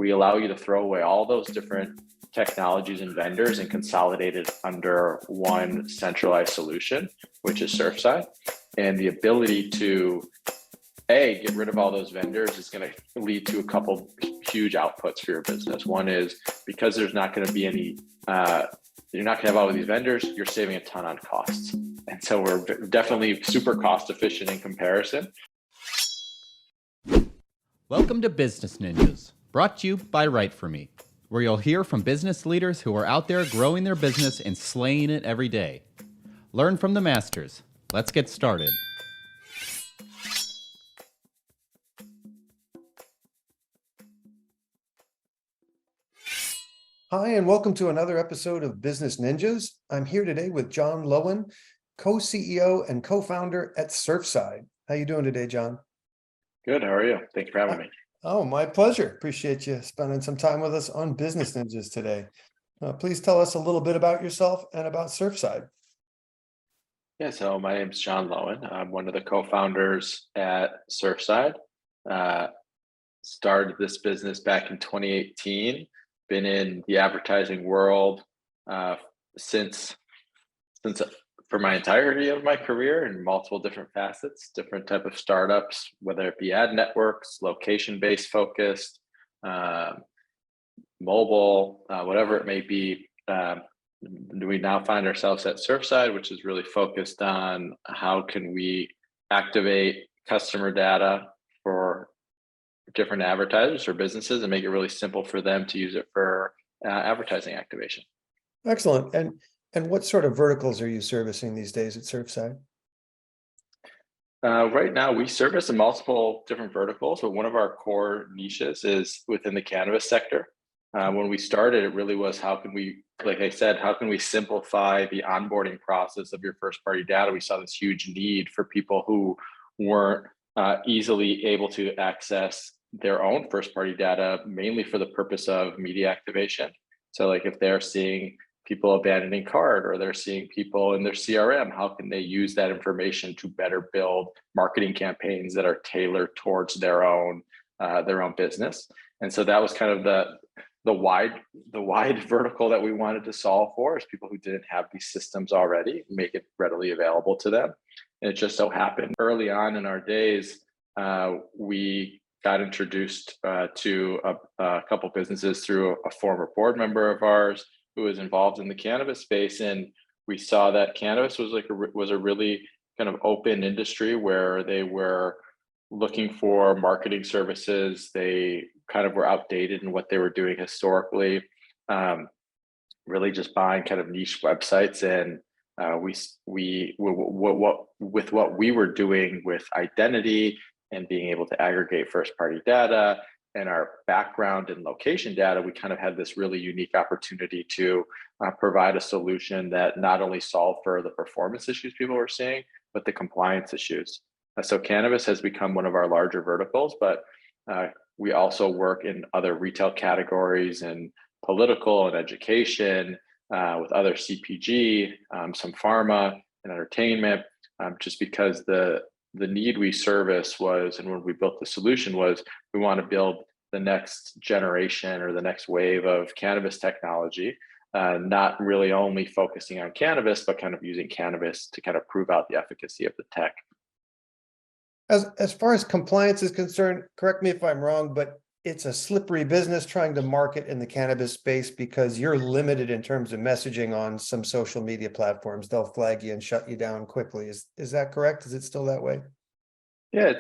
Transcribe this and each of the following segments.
we allow you to throw away all those different technologies and vendors and consolidate it under one centralized solution, which is Surfside. And the ability to get rid of all those vendors is going to lead to a couple huge outputs for your business. One is because there's not going to be any, you're not going to have all of these vendors, you're saving a ton on costs. And so we're definitely super cost efficient in comparison. Welcome to Business Ninjas, brought to you by WriteForMe, where you'll hear from business leaders who are out there growing their business and slaying it every day. Learn from the masters. Let's get started. Hi, and welcome to another episode of Business Ninjas. I'm here today with Jon Lowen, co-CEO and co-founder at Surfside. How you doing today, Jon? Good. How are you? Thanks for having me. Oh, my pleasure. Appreciate you spending some time with us on Business Ninjas today. Please tell us a little bit about yourself and about Surfside. Yeah, so my name's Jon Lowen. I'm one of the co-founders at Surfside. Started this business back in 2018. Been in the advertising world since for my entirety of my career in multiple different facets, different type of startups, whether it be ad networks, location-based focused, mobile, whatever it may be. We now find ourselves at Surfside, which is really focused on how can we activate customer data for different advertisers or businesses and make it really simple for them to use it for advertising activation. Excellent. And what sort of verticals are you servicing these days at Surfside? Right now, we service in multiple different verticals, but one of our core niches is within the cannabis sector. When we started, it really was how can we, like I said, how can we simplify the onboarding process of your first party data? We saw this huge need for people who weren't easily able to access their own first party data, mainly for the purpose of media activation. So like if they're seeing people abandoning cart or they're seeing people in their CRM, how can they use that information to better build marketing campaigns that are tailored towards their own business? And so that was kind of the wide vertical that we wanted to solve for, is people who didn't have these systems already, make it readily available to them. And it just so happened early on in our days, we got introduced to a couple businesses through a former board member of ours who was involved in the cannabis space, and we saw that cannabis was a really kind of open industry where they were looking for marketing services. They kind of were outdated in what they were doing historically, really just buying kind of niche websites. And with what we were doing with identity and being able to aggregate first party data and our background in location data, we kind of had this really unique opportunity to provide a solution that not only solved for the performance issues people were seeing, but the compliance issues. So cannabis has become one of our larger verticals, but we also work in other retail categories and political and education, with other CPG, some pharma and entertainment, just because the need we service was, and when we built the solution was, we want to build the next generation or the next wave of cannabis technology, not really only focusing on cannabis, but kind of using cannabis to kind of prove out the efficacy of the tech. As far as compliance is concerned, correct me if I'm wrong, but it's a slippery business trying to market in the cannabis space because you're limited in terms of messaging on some social media platforms. They'll flag you and shut you down quickly. Is that correct? Is it still that way? Yeah,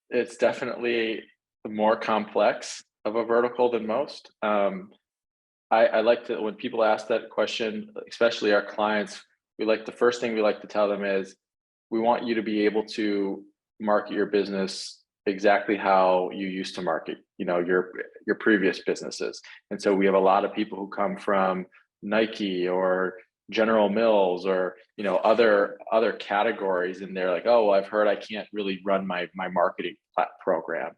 it's definitely more complex of a vertical than most. I like to, when people ask that question, especially our clients, the first thing we like to tell them is, we want you to be able to market your business exactly how you used to market, your previous businesses. And so we have a lot of people who come from Nike or General Mills or other categories, and they're like, oh, well, I've heard I can't really run my marketing program.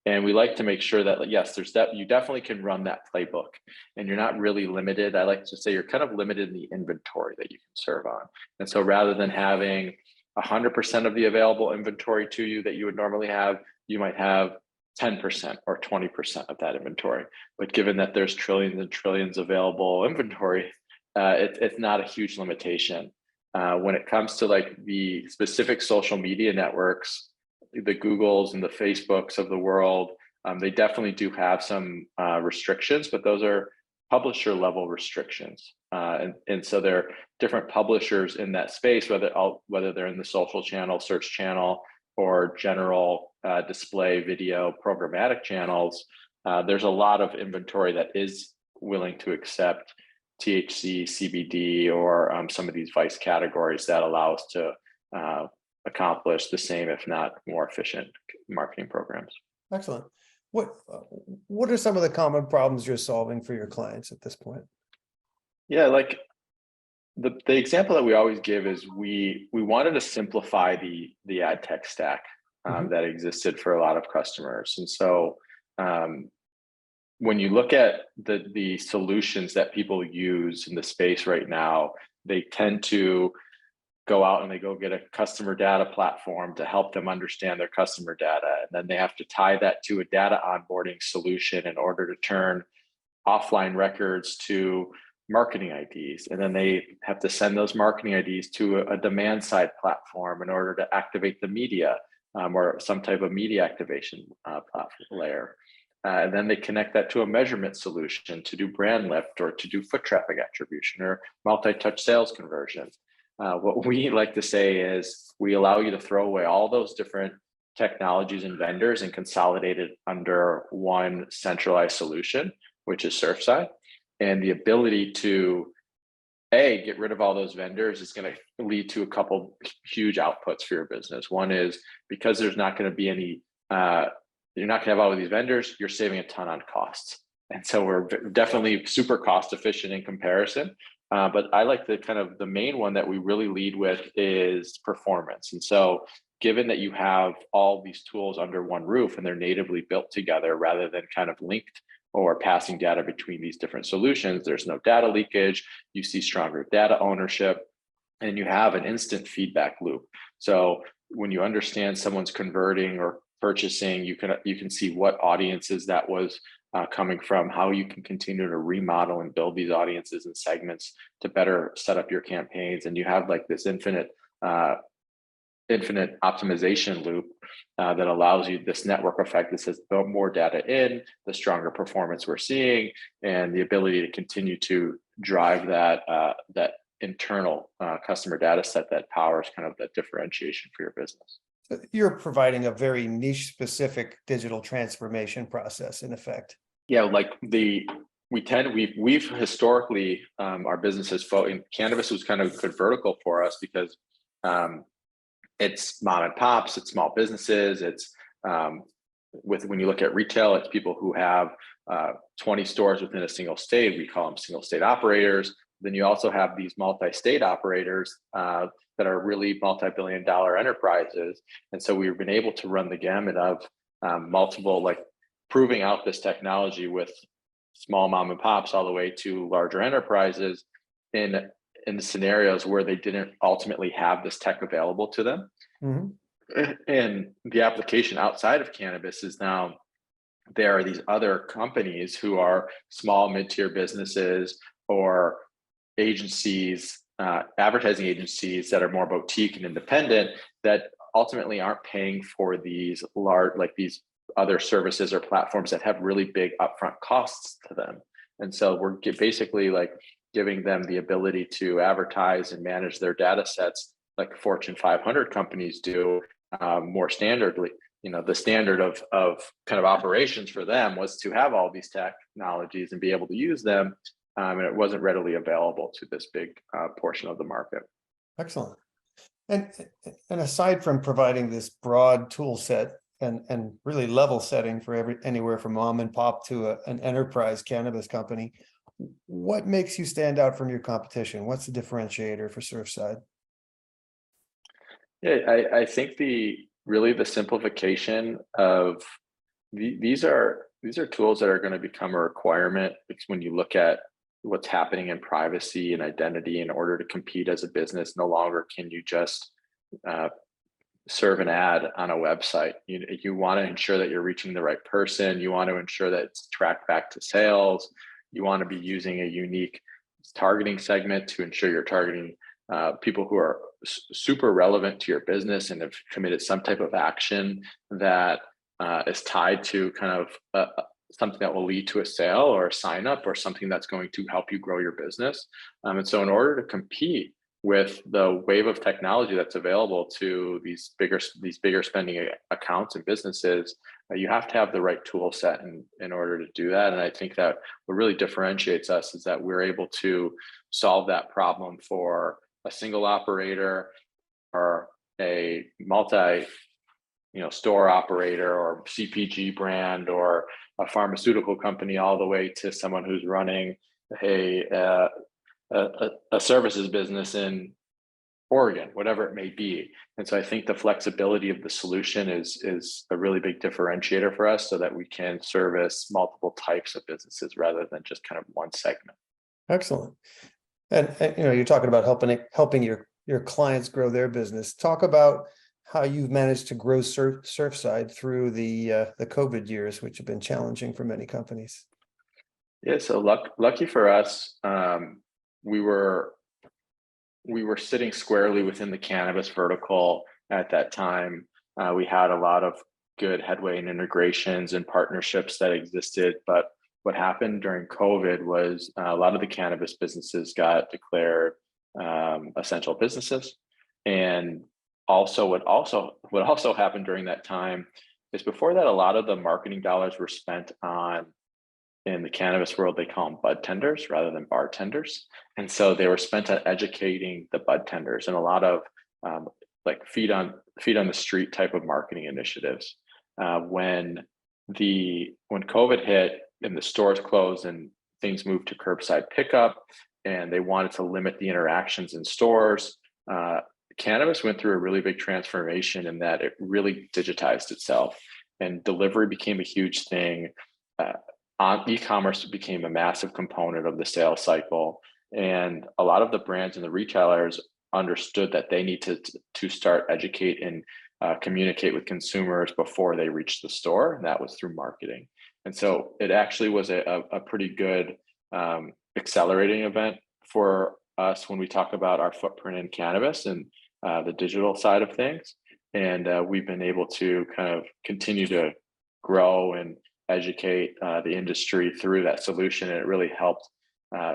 And we like to make sure that, yes, you definitely can run that playbook, and you're not really limited. I like to say you're kind of limited in the inventory that you can serve on. And so rather than having 100% of the available inventory to you that you would normally have, you might have 10% or 20% of that inventory. But given that there's trillions and trillions available inventory, it's not a huge limitation. When it comes to like the specific social media networks, the Googles and the Facebooks of the world, they definitely do have some restrictions, but those are publisher level restrictions. And so there are different publishers in that space, whether they're in the social channel, search channel, or general display video programmatic channels. There's a lot of inventory that is willing to accept THC, CBD, or some of these vice categories that allow us to accomplish the same, if not more efficient marketing programs. Excellent. What are some of the common problems you're solving for your clients at this point? Yeah, like the example that we always give is we wanted to simplify the ad tech stack that existed for a lot of customers. And so when you look at the solutions that people use in the space right now, they tend to go out and they go get a customer data platform to help them understand their customer data. And then they have to tie that to a data onboarding solution in order to turn offline records to marketing IDs. And then they have to send those marketing IDs to a demand side platform in order to activate the media or some type of media activation platform layer. And then they connect that to a measurement solution to do brand lift or to do foot traffic attribution or multi-touch sales conversions. What we like to say is we allow you to throw away all those different technologies and vendors and consolidate it under one centralized solution, which is Surfside. And the ability to get rid of all those vendors is going to lead to a couple huge outputs for your business. One is because there's not going to be any, you're not going to have all of these vendors, you're saving a ton on costs. And so we're definitely super cost efficient in comparison. But I like the main one that we really lead with is performance. And so given that you have all these tools under one roof and they're natively built together rather than kind of linked or passing data between these different solutions, there's no data leakage, you see stronger data ownership, and you have an instant feedback loop. So when you understand someone's converting or purchasing, you can see what audiences that was coming from, how you can continue to remodel and build these audiences and segments to better set up your campaigns. And you have like this infinite optimization loop that allows you this network effect that says the more data in, the stronger performance we're seeing, and the ability to continue to drive that internal customer data set that powers kind of that differentiation for your business. You're providing a very niche specific digital transformation process in effect. Yeah, like we've historically our business has cannabis was kind of a good vertical for us because it's mom and pops, it's small businesses, it's when you look at retail, it's people who have 20 stores within a single state. We call them single state operators. Then you also have these multi-state operators that are really multi-billion-dollar enterprises. And so we've been able to run the gamut of multiple, like proving out this technology with small mom and pops all the way to larger enterprises in the scenarios where they didn't ultimately have this tech available to them. And the application outside of cannabis is now there are these other companies who are small mid-tier businesses or agencies, advertising agencies that are more boutique and independent that ultimately aren't paying for these large, like these other services or platforms that have really big upfront costs to them. And so we're basically like giving them the ability to advertise and manage their data sets like Fortune 500 companies do more standardly. You know, the standard of kind of operations for them was to have all these technologies and be able to use them. And it wasn't readily available to this big portion of the market. Excellent. And aside from providing this broad tool set and really level setting for anywhere from mom and pop to an enterprise cannabis company, what makes you stand out from your competition? What's the differentiator for Surfside? Yeah, I think the simplification of these are tools that are going to become a requirement when you look at what's happening in privacy and identity. In order to compete as a business, no longer can you just serve an ad on a website. You want to ensure that you're reaching the right person. You want to ensure that it's tracked back to sales. You want to be using a unique targeting segment to ensure you're targeting people who are super relevant to your business and have committed some type of action that is tied to kind of something that will lead to a sale or a sign up or something that's going to help you grow your business. And so in order to compete with the wave of technology that's available to these bigger spending accounts and businesses, you have to have the right tool set in order to do that. And I think that what really differentiates us is that we're able to solve that problem for a single operator or a multi store operator or CPG brand or a pharmaceutical company, all the way to someone who's running a services business in Oregon, whatever it may be. And so I think the flexibility of the solution is a really big differentiator for us, so that we can service multiple types of businesses rather than just kind of one segment. Excellent. And you're talking about helping your clients grow their business. Talk about how you've managed to grow Surfside through the COVID years, which have been challenging for many companies. Yeah, so lucky for us, we were sitting squarely within the cannabis vertical at that time. We had a lot of good headway and integrations and partnerships that existed, but what happened during COVID was a lot of the cannabis businesses got declared essential businesses. And what also happened during that time is, before that, a lot of the marketing dollars were spent on, in the cannabis world, they call them bud tenders rather than bartenders. And so they were spent on educating the bud tenders and a lot of like feet on the street type of marketing initiatives. When COVID hit and the stores closed and things moved to curbside pickup, and they wanted to limit the interactions in stores, cannabis went through a really big transformation in that it really digitized itself, and delivery became a huge thing. E-commerce became a massive component of the sales cycle, and a lot of the brands and the retailers understood that they need to start educate and communicate with consumers before they reach the store, and that was through marketing. And so it actually was a pretty good accelerating event for us when we talk about our footprint in cannabis and the digital side of things. And we've been able to kind of continue to grow and educate the industry through that solution. And it really helped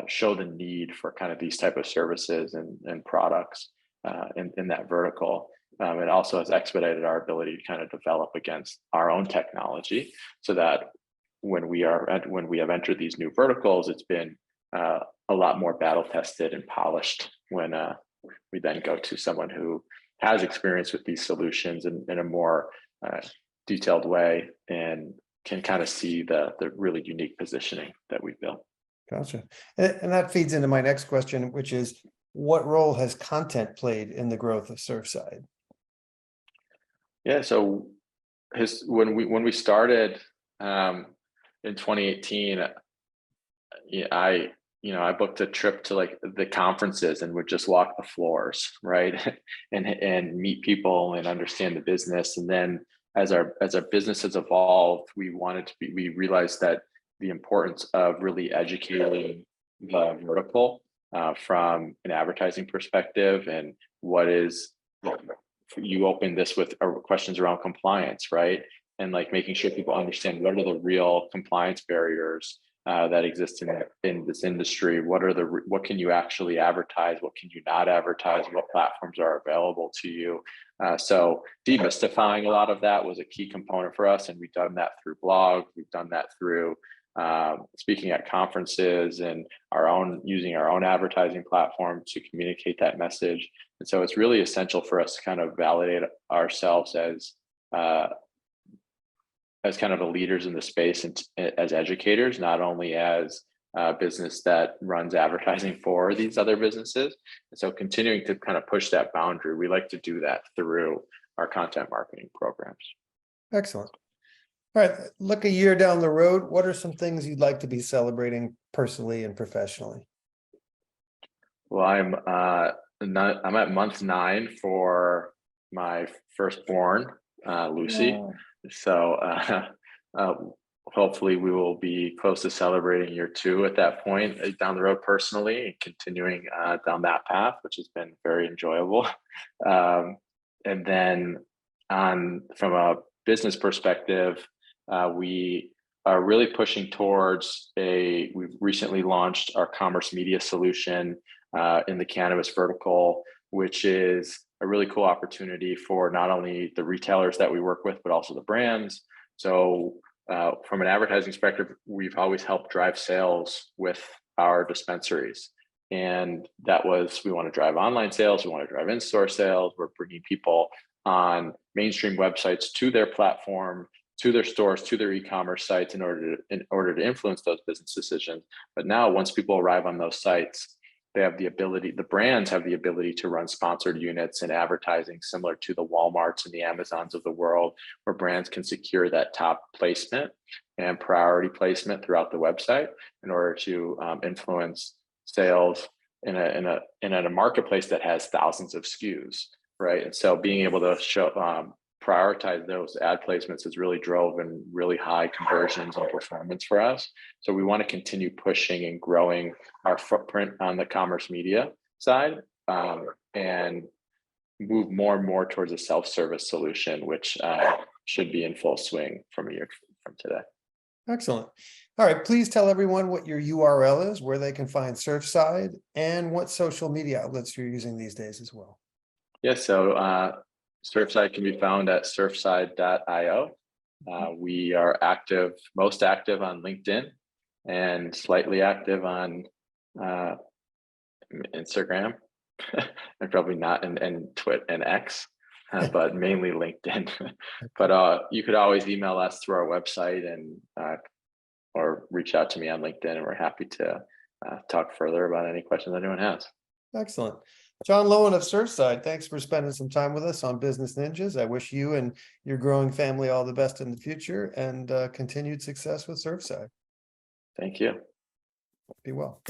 show the need for kind of these type of services and products in that vertical. It also has expedited our ability to kind of develop against our own technology, so that when we have entered these new verticals, it's been a lot more battle tested and polished when we then go to someone who has experience with these solutions in a more detailed way and can kind of see the really unique positioning that we built. Gotcha. And that feeds into my next question, which is, what role has content played in the growth of Surfside? Yeah, so when we started in 2018, I booked a trip to like the conferences and would just walk the floors, right, and meet people and understand the business. And then as our business has evolved, we realized that the importance of really educating the vertical from an advertising perspective, and you open this with questions around compliance, right? And like making sure people understand what are the real compliance barriers that exist in this industry. What can you actually advertise? What can you not advertise? What platforms are available to you? So demystifying a lot of that was a key component for us. And we've done that through blogs. We've done that through speaking at conferences and using our own advertising platform to communicate that message. And so it's really essential for us to kind of validate ourselves as kind of the leaders in the space and as educators, not only as a business that runs advertising for these other businesses. And so continuing to kind of push that boundary, we like to do that through our content marketing programs. Excellent. All right, look a year down the road, what are some things you'd like to be celebrating personally and professionally? Well, I'm at month 9 for my firstborn, Lucy. Oh. So hopefully we will be close to celebrating year 2 at that point down the road personally, and continuing down that path, which has been very enjoyable. And then from a business perspective, we are really pushing towards we've recently launched our commerce media solution in the cannabis vertical, which is a really cool opportunity for not only the retailers that we work with, but also the brands. So from an advertising perspective, we've always helped drive sales with our dispensaries. And that was, we want to drive online sales, we want to drive in-store sales. We're bringing people on mainstream websites to their platform, to their stores, to their e-commerce sites in order to influence those business decisions. But now once people arrive on those sites, they have the ability, the brands have the ability to run sponsored units and advertising similar to the Walmarts and the Amazons of the world, where brands can secure that top placement and priority placement throughout the website in order to influence sales in a marketplace that has thousands of SKUs, right? And so being able to prioritize those ad placements has really drove in really high conversions and performance for us. So we want to continue pushing and growing our footprint on the commerce media side, and move more and more towards a self-service solution, which should be in full swing from a year from today. Excellent. All right, please tell everyone what your URL is, where they can find Surfside, and what social media outlets you're using these days as well. Yeah, so Surfside can be found at surfside.io. We are most active on LinkedIn, and slightly active on Instagram, and probably not in Twitter and X, but mainly LinkedIn. But you could always email us through our website and or reach out to me on LinkedIn, and we're happy to talk further about any questions anyone has. Excellent. Jon Lowen of Surfside, thanks for spending some time with us on Business Ninjas. I wish you and your growing family all the best in the future, and continued success with Surfside. Thank you. Be well.